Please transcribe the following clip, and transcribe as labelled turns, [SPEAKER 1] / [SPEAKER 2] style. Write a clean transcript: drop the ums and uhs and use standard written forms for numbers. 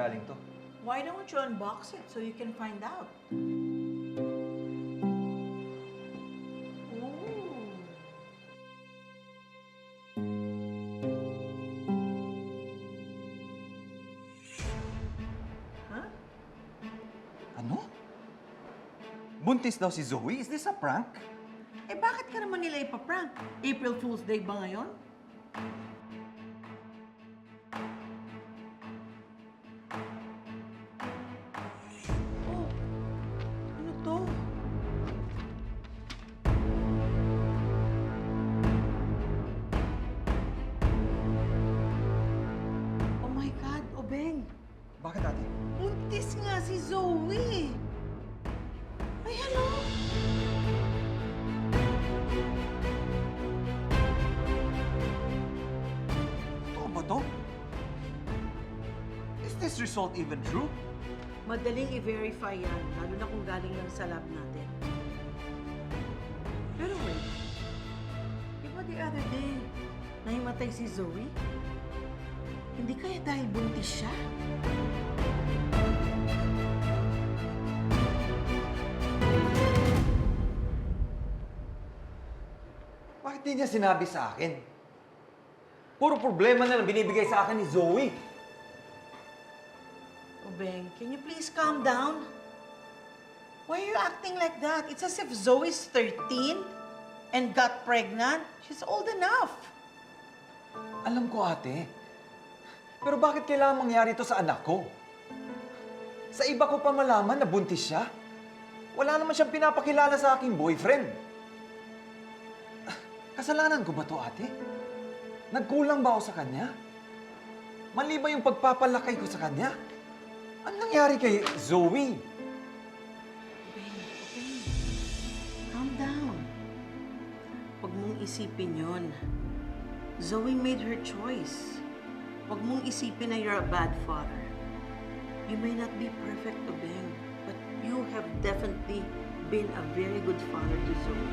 [SPEAKER 1] galing to.
[SPEAKER 2] Why don't you unbox it so you can find out? Ooh. Huh?
[SPEAKER 1] Ano? Buntis daw si Zoe? Is this a prank?
[SPEAKER 2] Eh bakit ka naman nila ipaprank? April Fool's Day ba ngayon? Oh, ano to? Oh my God, Obeng.
[SPEAKER 1] Bakit ate?
[SPEAKER 2] Buntis nga si Zoe. Ay, ano?
[SPEAKER 1] Totoo ba to? Is this result even true?
[SPEAKER 2] Madaling i-verify yan, lalo na kung galing lang sa lab natin. Pero wait, di ba the other day, nahimatay si Zoe? Hindi kaya dahil buntis siya?
[SPEAKER 1] Bakit di niya sinabi sa akin? Puro problema na lang binibigay sa akin ni Zoe.
[SPEAKER 2] Obeng, can you please calm down? Why are you acting like that? It's as if Zoe's 13 and got pregnant. She's old enough.
[SPEAKER 1] Alam ko, ate. Pero bakit kailangan mangyari ito sa anak ko? Sa iba ko pa malaman na buntis siya. Wala naman siyang pinapakilala sa aking boyfriend. Kasalanan ko ba to, ate? Nagkulang ba ako sa kanya? Mali ba yung pagpapalakay ko sa kanya? Ano nangyari kay Zoe?
[SPEAKER 2] Calm down. Huwag mong isipin yon. Zoe made her choice. Huwag mong isipin na you're a bad father. You may not be perfect, Obeng, but you have definitely been a very good father to Zoe.